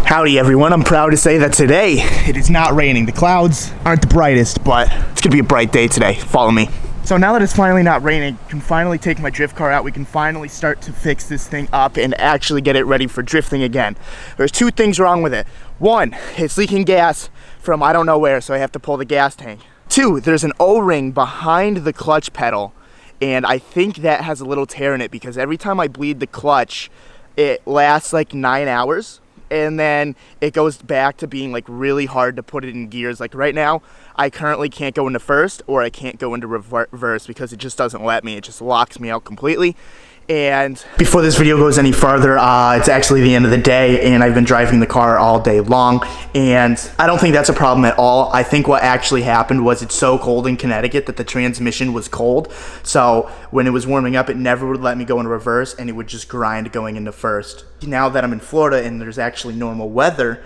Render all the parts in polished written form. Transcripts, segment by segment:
Howdy everyone, I'm proud to say that today it is not raining. The clouds aren't the brightest, but it's gonna be a bright day today. Follow me. So now that it's finally not raining, I can finally take my drift car out. We can finally start to fix this thing up and actually get it ready for drifting again. There's two things wrong with it. One, it's leaking gas from I don't know where, so I have to pull the gas tank. Two, there's an O-ring behind the clutch pedal, and I think that has a little tear in it because every time I bleed the clutch, it lasts like 9 hours. And then it goes back to being like really hard to put it in gears. Like right now, I currently can't go into first or I can't go into reverse because it just doesn't let me. It just locks me out completely. And before this video goes any further, it's actually the end of the day and I've been driving the car all day long, and I don't think that's a problem at all. I think what actually happened was it's so cold in Connecticut that the transmission was cold, so when it was warming up it never would let me go into reverse and it would just grind going into first. Now that I'm in Florida and there's actually normal weather,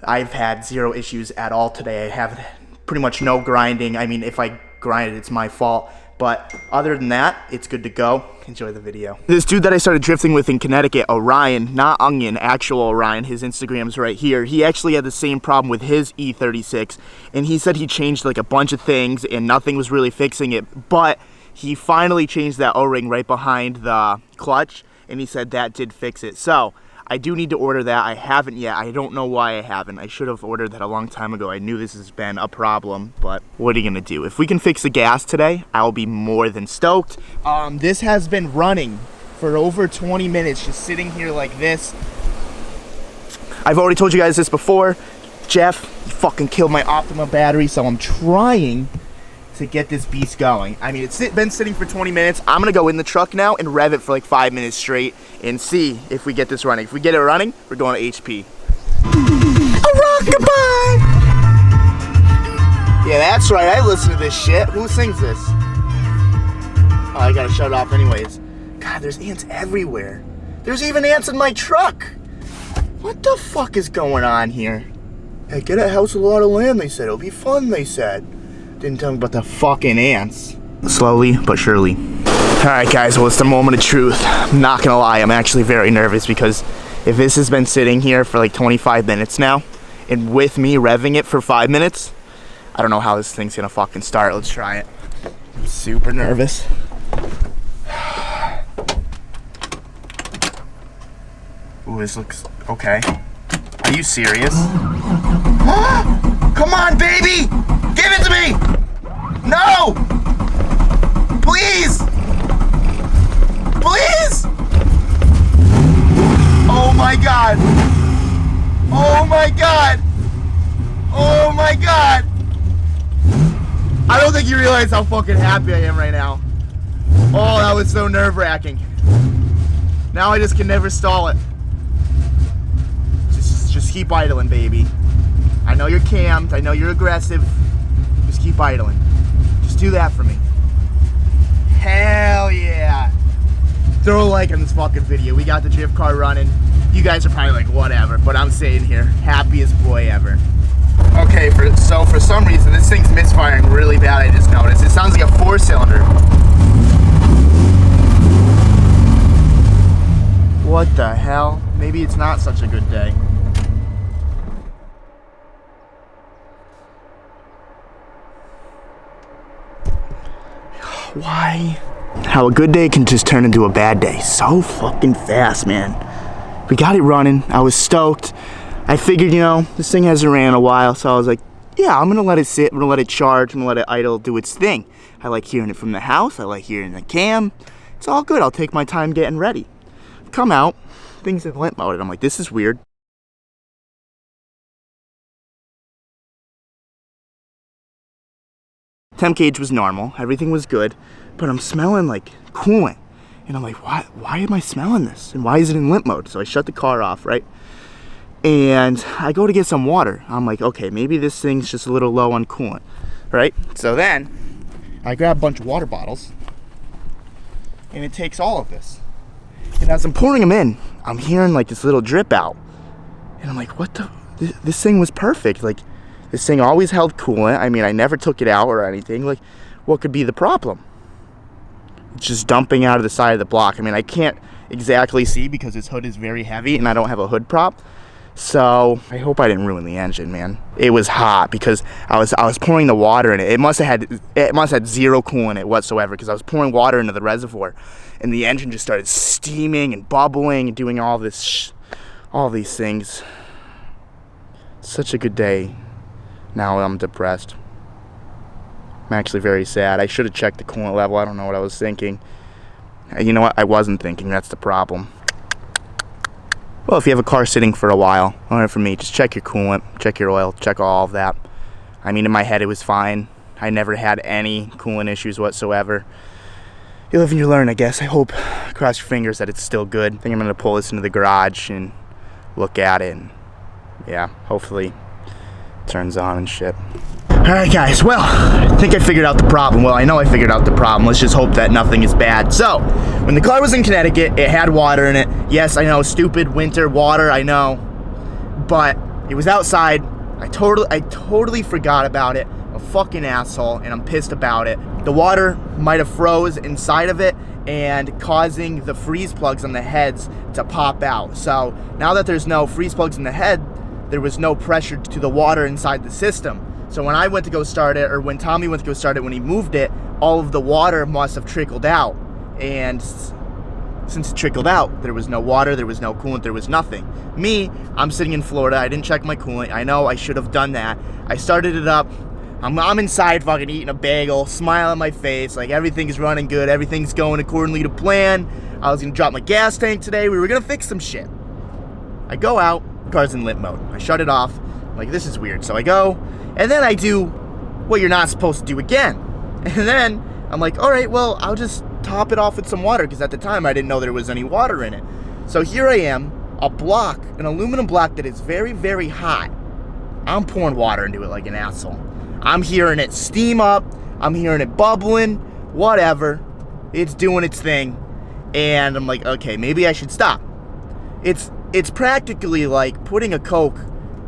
I've had zero issues at all today. I have pretty much no grinding. I mean, if I grind it, it's my fault. But other than that, it's good to go. Enjoy the video. This dude that I started drifting with in Connecticut, Orion, not Onion, actual Orion, his Instagram's right here. He actually had the same problem with his E36, and he said he changed like a bunch of things and nothing was really fixing it, but he finally changed that O-ring right behind the clutch, and he said that did fix it. So I do need to order that. I haven't yet. I don't know why I haven't. I should have ordered that a long time ago. I knew this has been a problem, but what are you gonna do? If we can fix the gas today, I'll be more than stoked. This has been running for over 20 minutes, just sitting here like this. I've already told you guys this before. Jeff fucking killed my Optima battery, so I'm trying to get this beast going. I mean, it's been sitting for 20 minutes. I'm gonna go in the truck now and rev it for like 5 minutes straight and see if we get this running. If we get it running, we're going to HP. A rockabye! Yeah, that's right, I listen to this shit. Who sings this? Oh, I gotta shut it off anyways. God, there's ants everywhere. There's even ants in my truck. What the fuck is going on here? Hey, get a house with a lot of land, they said. It'll be fun, they said. Didn't tell me about the fucking ants. Slowly but surely. Alright guys, well it's the moment of truth. I'm not gonna lie, I'm actually very nervous because if this has been sitting here for like 25 minutes now, and with me revving it for 5 minutes, I don't know how this thing's gonna fucking start. Let's try it. I'm super nervous. Ooh, this looks okay. Are you serious? Come on, baby! Give it to me! No! Please! Please! Oh my god! Oh my god! Oh my god! I don't think you realize how fucking happy I am right now. Oh, that was so nerve-wracking. Now I just can never stall it. Just keep idling, baby. I know you're cammed, I know you're aggressive. Just keep idling. Just do that for me. Hell yeah. Throw a like on this fucking video. We got the drift car running. You guys are probably like, whatever, but I'm sitting here, happiest boy ever. Okay, so for some reason, this thing's misfiring really bad, I just noticed. It sounds like a 4-cylinder. What the hell? Maybe it's not such a good day. Why? How a good day can just turn into a bad day so fucking fast, man. We got it running. I was stoked. I figured, you know, this thing hasn't ran in a while, so I was like, yeah, I'm gonna let it sit, I'm gonna let it charge, I'm gonna let it idle, do its thing. I like hearing it from the house, I like hearing the cam. It's all good, I'll take my time getting ready. Come out, things in limp mode, and I'm like, this is weird. Temp gauge was normal, everything was good, but I'm smelling like coolant. And I'm like, why am I smelling this? And why is it in limp mode? So I shut the car off, right? And I go to get some water. I'm like, okay, maybe this thing's just a little low on coolant, right? So then I grab a bunch of water bottles and it takes all of this. And as I'm pouring them in, I'm hearing like this little drip out. And I'm like, what the, this thing was perfect. Like, this thing always held coolant. I mean, I never took it out or anything. Like, what could be the problem? It's just dumping out of the side of the block. I mean, I can't exactly see because this hood is very heavy and I don't have a hood prop. So I hope I didn't ruin the engine, man. It was hot because I was pouring the water in it. It must have had zero coolant in it whatsoever because I was pouring water into the reservoir, and the engine just started steaming and bubbling and doing all these things. Such a good day. Now I'm depressed. I'm actually very sad. I should have checked the coolant level. I don't know what I was thinking. You know what? I wasn't thinking. That's the problem. Well, if you have a car sitting for a while, learn it from me. Just check your coolant, check your oil, check all of that. I mean, in my head, it was fine. I never had any coolant issues whatsoever. You live and you learn, I guess. I hope, cross your fingers, that it's still good. I think I'm going to pull this into the garage and look at it. And yeah, hopefully it turns on and shit. Alright guys, well, I think I figured out the problem. Well, I know I figured out the problem. Let's just hope that nothing is bad. So, when the car was in Connecticut, it had water in it. Yes, I know, stupid winter water, I know. But it was outside. I totally forgot about it. I'm a fucking asshole, and I'm pissed about it. The water might have froze inside of it and causing the freeze plugs on the heads to pop out. So, now that there's no freeze plugs in the head, there was no pressure to the water inside the system. So when I went to go start it, or when Tommy went to go start it, when he moved it, all of the water must have trickled out. And since it trickled out, there was no water, there was no coolant, there was nothing. Me, I'm sitting in Florida, I didn't check my coolant. I know I should have done that. I started it up. I'm inside fucking eating a bagel, smile on my face, like everything's running good, everything's going accordingly to plan. I was gonna drop my gas tank today, we were gonna fix some shit. I go out, car's in limp mode. I shut it off, like this is weird. So I go, and then I do what you're not supposed to do again. And then I'm like, all right, well, I'll just top it off with some water, because at the time I didn't know there was any water in it. So here I am, an aluminum block that is very, very hot. I'm pouring water into it like an asshole. I'm hearing it steam up, I'm hearing it bubbling, whatever. It's doing its thing. And I'm like, okay, maybe I should stop. It's practically like putting a Coke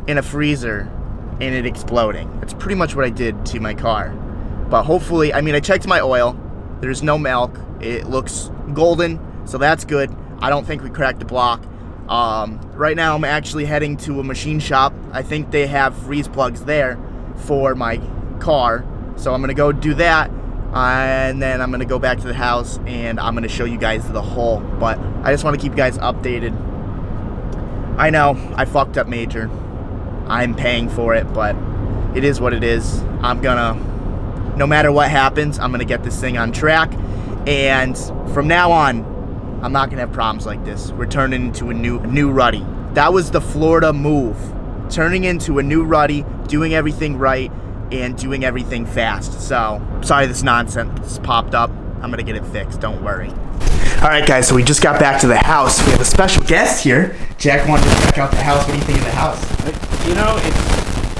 in a freezer and it exploding. That's pretty much what I did to my car. But hopefully, I mean, I checked my oil. There's no milk. It looks golden, so that's good. I don't think we cracked the block. Right now, I'm actually heading to a machine shop. I think they have freeze plugs there for my car. So I'm gonna go do that, and then I'm gonna go back to the house, and I'm gonna show you guys the hole. But I just wanna keep you guys updated. I know, I fucked up major. I'm paying for it, but it is what it is. No matter what happens, I'm gonna get this thing on track, and from now on, I'm not gonna have problems like this. We're turning into a new Ruddy. That was the Florida move. Turning into a new Ruddy, doing everything right, and doing everything fast. So, sorry this nonsense popped up. I'm gonna get it fixed, don't worry. Alright guys, so we just got back to the house. We have a special guest here. Jack wanted to check out the house. What do you think of the house? You know,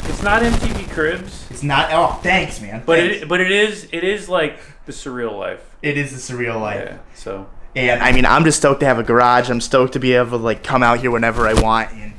it's not MTV Cribs. It's not, oh, thanks man. But thanks. it is like the surreal life. It is the surreal life. Yeah, so. And I mean, I'm just stoked to have a garage. I'm stoked to be able to like come out here whenever I want and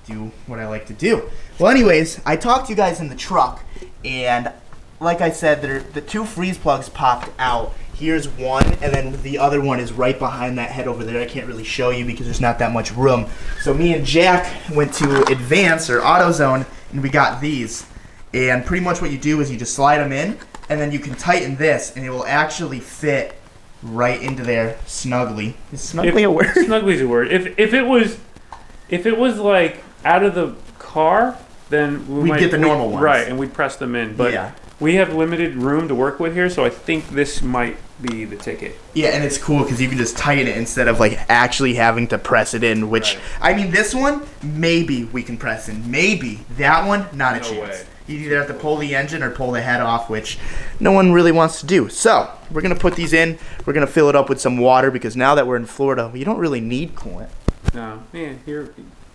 do what I like to do. Well, anyways, I talked to you guys in the truck, and like I said, the two freeze plugs popped out. Here's one, and then the other one is right behind that head over there. I can't really show you because there's not that much room. So me and Jack went to Advance or AutoZone, and we got these. And pretty much what you do is you just slide them in, and then you can tighten this, and it will actually fit right into there snugly. Is snugly a word? Snugly's a word. If it was like out of the car, then we'd get the normal ones. Right, and we'd press them in. But yeah, we have limited room to work with here, so I think this might be the ticket. Yeah, and it's cool because you can just tighten it instead of like actually having to press it in, which, right. I mean, this one, maybe we can press in. Maybe. That one, not a chance. Way. You either have to pull the engine or pull the head off, which no one really wants to do. So, we're going to put these in. We're going to fill it up with some water because now that we're in Florida, you don't really need coolant. No. Yeah,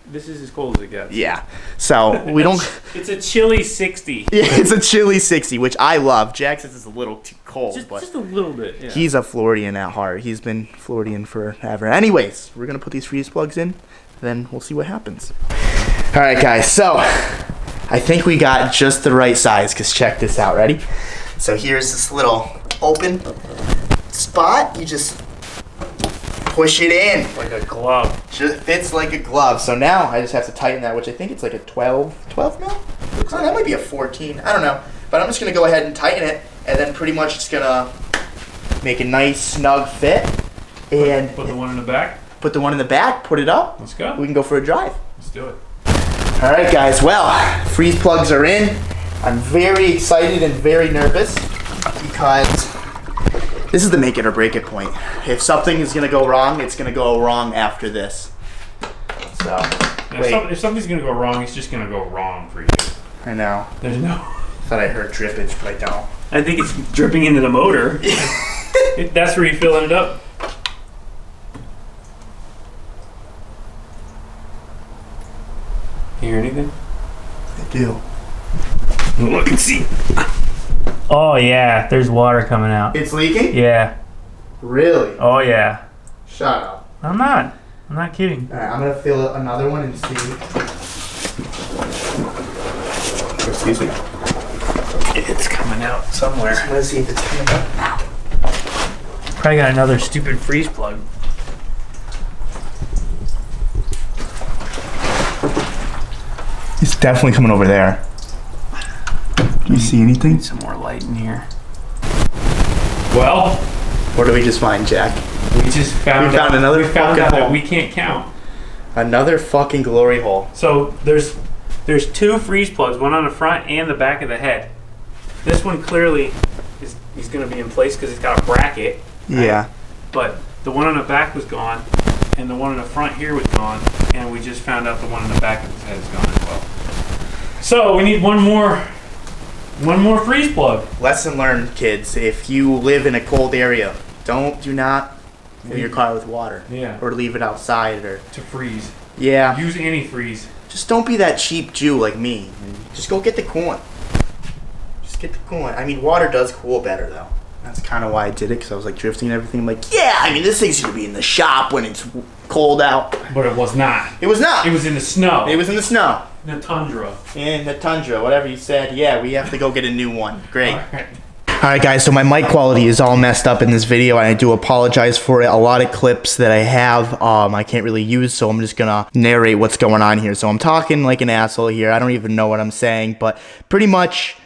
this is as cold as it gets. Yeah. So, we don't... It's a chilly 60. Yeah, it's a chilly 60, which I love. Jack says it's a little too cold. Just a little bit, yeah. He's a Floridian at heart. He's been Floridian forever. Anyways, we're going to put these freeze plugs in, then we'll see what happens. All right, guys. So, I think we got just the right size, because check this out. Ready? So, here's this little open spot. You just push it in. Like a glove. Just fits like a glove. So now I just have to tighten that, which I think it's like a 12 mil? Oh, that might be a 14. I don't know. But I'm just going to go ahead and tighten it, and then pretty much it's going to make a nice snug fit. And put the one in the back? Put the one in the back, put it up. Let's go. We can go for a drive. Let's do it. All right, guys. Well, freeze plugs are in. I'm very excited and very nervous because this is the make it or break it point. If something is going to go wrong, it's going to go wrong after this. So, yeah, if something's going to go wrong, it's just going to go wrong for you. I know. There's no... Thought I heard drippage, but I don't. I think it's dripping into the motor. That's where you're filling it up. You hear anything? I do. Look and see. Oh yeah, there's water coming out. It's leaking? Yeah. Really? Oh yeah. Shut up. I'm not kidding. All right, I'm gonna fill another one and see. Excuse me. It's coming out somewhere. I'm gonna see if it's coming out. Probably got another stupid freeze plug. It's definitely coming over there. Do you see anything? Need some more light in here. Well, What did we just find, Jack? we found another fucking out that hole. we can't count. Another fucking glory hole. So there's two freeze plugs, one on the front and the back of the head. This one clearly is going to be in place because it's got a bracket. Right? Yeah. But the one on the back was gone, and the one in the front here was gone, and we just found out the one in the back of his head is gone as well. So we need one more freeze plug. Lesson learned, kids. If you live in a cold area, do not fill your car with water. Yeah. Or leave it outside or. To freeze. Yeah. Use antifreeze. Just don't be that cheap Jew like me. Just go get the coolant. Just get the coolant. I mean, water does cool better though. That's kind of why I did it, because I was like drifting and everything. I'm like, yeah, I mean, this thing's gonna be in the shop when it's cold out. But it was not. It was not. It was in the snow. It was in the snow. In the tundra. In the tundra, whatever you said. Yeah, we have to go get a new one. Great. All right. Alright guys, so my mic quality is all messed up in this video and I do apologize for it. A lot of clips that I have I can't really use, so I'm just gonna narrate what's going on here. So I'm talking like an asshole here. I don't even know what I'm saying, but pretty much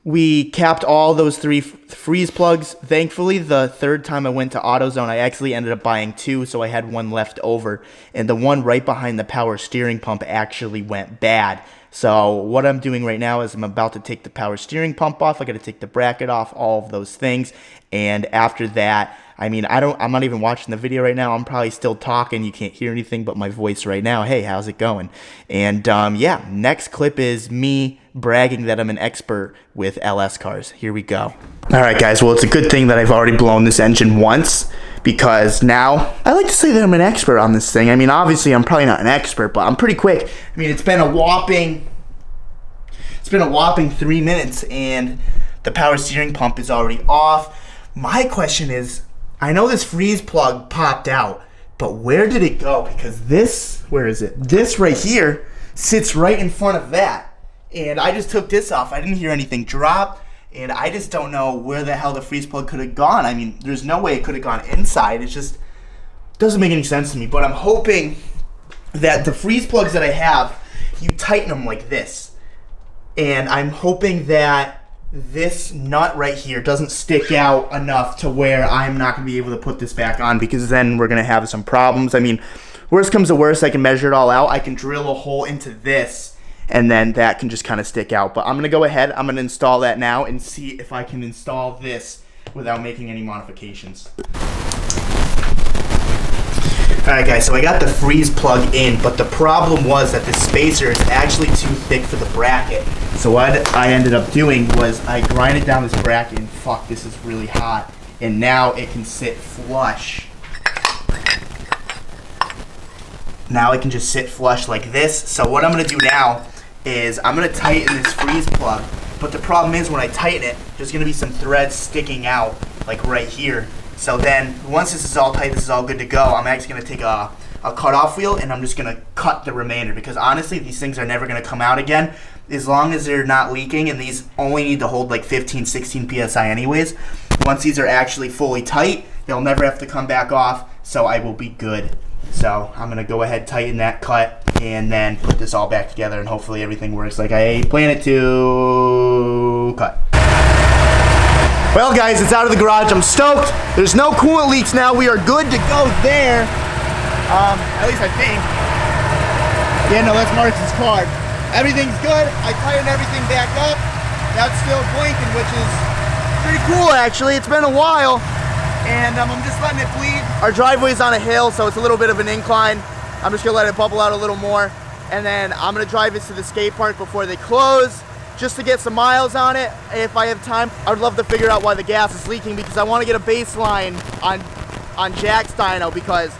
we capped all those 3 freeze plugs. Thankfully, the third time I went to AutoZone, I actually ended up buying 2, so I had one left over. And the one right behind the power steering pump actually went bad. So what I'm doing right now is I'm about to take the power steering pump off. I got to take the bracket off, all of those things. And after that, I mean, I'm not even watching the video right now. I'm probably still talking. You can't hear anything but my voice right now. Hey, how's it going? And yeah, next clip is me bragging that I'm an expert with LS cars. Here we go. All right, guys. Well, it's a good thing that I've already blown this engine once, because now I like to say that I'm an expert on this thing. I mean, obviously, I'm probably not an expert, but I'm pretty quick. I mean, it's been a whopping 3 minutes, and the power steering pump is already off. My question is, I know this freeze plug popped out, but where did it go? Because this, where is it? This right here sits right in front of that. And I just took this off. I didn't hear anything drop, and I just don't know where the hell the freeze plug could have gone. I mean, there's no way it could have gone inside. It just doesn't make any sense to me. But I'm hoping that the freeze plugs that I have, you tighten them like this. And I'm hoping that this nut right here doesn't stick out enough to where I'm not going to be able to put this back on, because then we're going to have some problems. I mean, worst comes to worst, I can measure it all out. I can drill a hole into this, and then that can just kind of stick out. But I'm going to go ahead, I'm going to install that now and see if I can install this without making any modifications. Alright guys, so I got the freeze plug in, but the problem was that the spacer is actually too thick for the bracket. So what I ended up doing was I grinded down this bracket, and fuck, this is really hot. And now it can sit flush. Now it can just sit flush like this. So what I'm going to do now is I'm going to tighten this freeze plug. But the problem is when I tighten it, there's going to be some threads sticking out, like right here. So then, once this is all tight, this is all good to go, I'm actually going to take a cut-off wheel, and I'm just going to cut the remainder, because honestly, these things are never going to come out again, as long as they're not leaking, and these only need to hold like 15, 16 PSI anyways. Once these are actually fully tight, they'll never have to come back off. so I will be good. So I'm gonna go ahead, tighten that cut, and then put this all back together, and hopefully everything works like I plan it to. Cut. Well guys, it's out of the garage. I'm stoked. There's no coolant leaks now. We are good to go there. At least I think. Yeah, no, that's Marcus's car. Everything's good. I tightened everything back up. That's still blinking, which is pretty cool actually. It's been a while. And I'm just letting it bleed. Our driveway's on a hill, so it's a little bit of an incline. I'm just gonna let it bubble out a little more. And then I'm gonna drive this to the skate park before they close, just to get some miles on it. If I have time, I would love to figure out why the gas is leaking, because I wanna get a baseline on Jack's dyno, because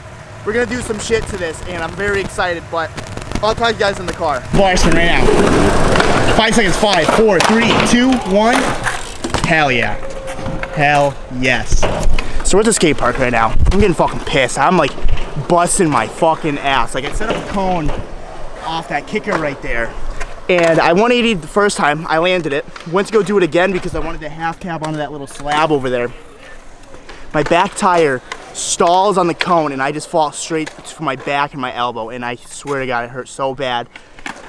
we're gonna do some shit to this, and I'm very excited, but I'll talk to you guys in the car. Varsman right now. 5 seconds, 5, 4, 3, 2, 1. Hell yeah. Hell yes. So we're at the skate park right now. I'm getting fucking pissed. I'm like busting my fucking ass. Like I set up a cone off that kicker right there. And I 180'd the first time. I landed it. Went to go do it again because I wanted to half cab onto that little slab over there. My back tire stalls on the cone and I just fall straight to my back and my elbow. And I swear to God, it hurt so bad.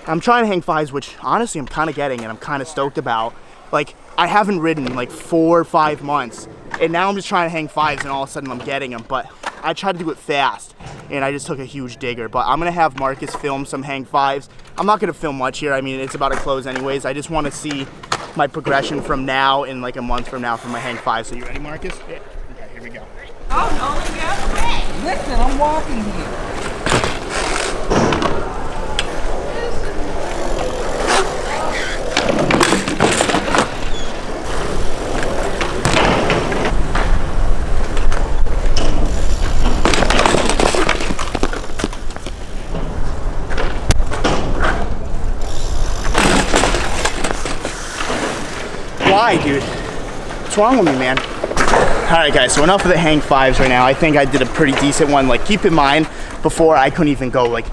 I'm trying to hang fives, which honestly I'm kind of getting and I'm kind of stoked about. Like I haven't ridden in like 4 or 5 months. And now I'm just trying to hang fives and all of a sudden I'm getting them. But I tried to do it fast and I just took a huge digger. But I'm gonna have Marcus film some hang fives. I'm not gonna film much here. I mean, it's about to close anyways. I just wanna see my progression from now and like a month from now for my hang fives. So you ready, Marcus? Yeah. Okay, here we go. Oh, no, let me out of the way. Listen, I'm walking here. Why, dude? What's wrong with me, man? Alright guys, so enough of the hang fives right now. I think I did a pretty decent one. Like, keep in mind, before I couldn't even go like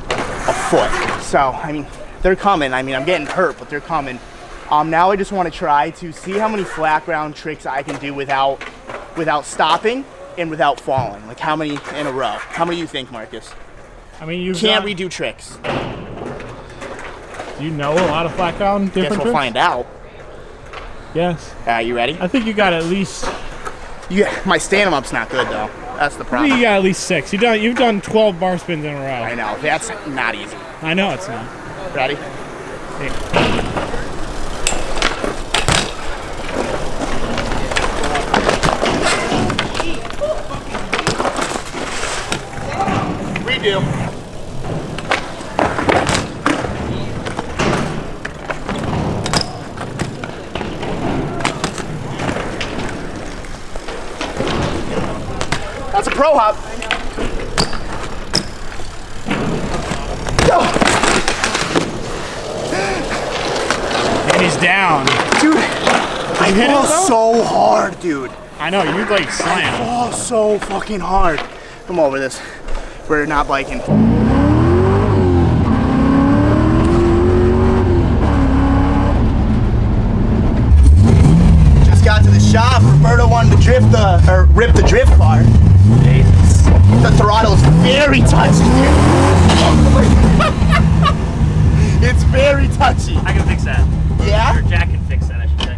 a foot. So, I mean, they're coming. I mean, I'm getting hurt, but they're coming. Now I just want to try to see how many flat ground tricks I can do without stopping and without falling. Like, how many in a row? How many do you think, Marcus? I mean, Can't we do tricks? You know a lot of flat ground different Guess we'll tricks? find out. Yes. You ready? I think you got at least. Yeah, my stand-up's not good though. That's the I problem. think you got at least 6. You've done 12 bar spins in a row. I know, that's not easy. I know it's not. Ready? Yeah. Redo. That's a pro hop. And he's down. Dude, I hit it, fall though? so hard, dude. I know, you like I slam. fall so fucking hard. Come over this. We're not biking. Just got to the shop. Roberto wanted to rip the drift car. Jesus. The throttle's very touchy, dude. It's very touchy. I can fix that. Yeah? Or Jack can fix that, I should say.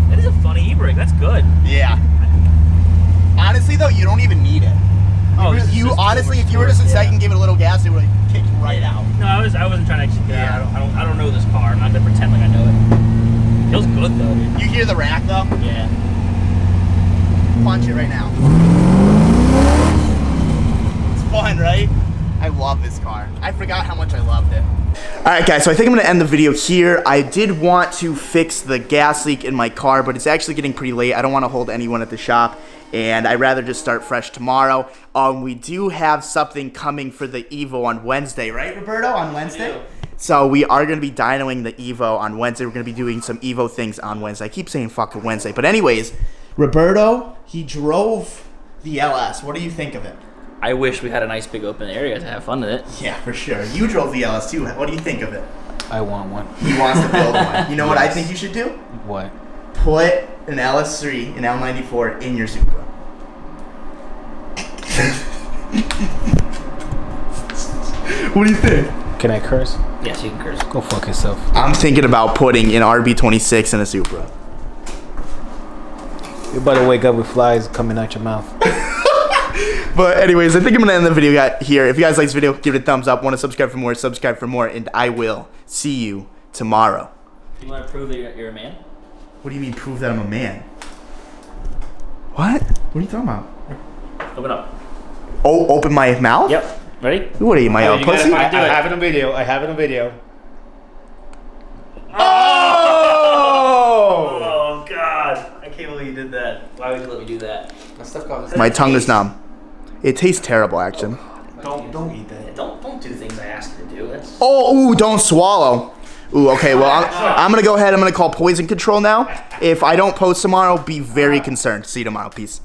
That is a funny e-brake. That's good. Yeah. Honestly, though, you don't even need it. Oh, this is You just honestly, too much if you were just a force, second, give it a little gas, it would kick you right out. No, I wasn't trying to actually get Yeah. out. I don't know this car. I'm not gonna pretend like I know it. Feels good though, dude. You hear the rack, though? Yeah. Punch it right now. It's fun, right? I love this car. I forgot how much I loved it. Alright guys, so I think I'm going to end the video here. I did want to fix the gas leak in my car, but it's actually getting pretty late. I don't want to hold anyone at the shop, and I'd rather just start fresh tomorrow. We do have something coming for the Evo on Wednesday, right, Roberto? On Wednesday? So we are going to be dynoing the Evo on Wednesday. We're going to be doing some Evo things on Wednesday. I keep saying fucking Wednesday. But anyways, Roberto, he drove the LS. What do you think of it? I wish we had a nice big open area to have fun with it. Yeah, for sure. You drove the LS too. What do you think of it? I want one. He wants to build one. You know what I think you should do? What? Put an LS3, an L94 in your Supra. What do you think? Can I curse? Yes, you can curse. Go fuck yourself. I'm thinking about putting an RB26 in a Supra. You better wake up with flies coming out your mouth. But anyways, I think I'm gonna end the video here. If you guys like this video, give it a thumbs up. Want to subscribe for more, subscribe for more, and I will see you tomorrow. You want to prove that you're a man? What do you mean prove that I'm a man? What? What are you talking about? Open up. Oh, open my mouth? Yep. Ready? What are you, my pussy? I have it on video. I have it on video. Oh! Oh God! I can't believe you did that. Why would you let me do that? My tongue is numb. It tastes terrible, actually. Don't eat that. Don't do things I ask you to do. That's. Oh, ooh, don't swallow. Ooh, okay, well, I'm gonna go ahead. I'm gonna call poison control now. If I don't post tomorrow, be very concerned. See you tomorrow. Peace.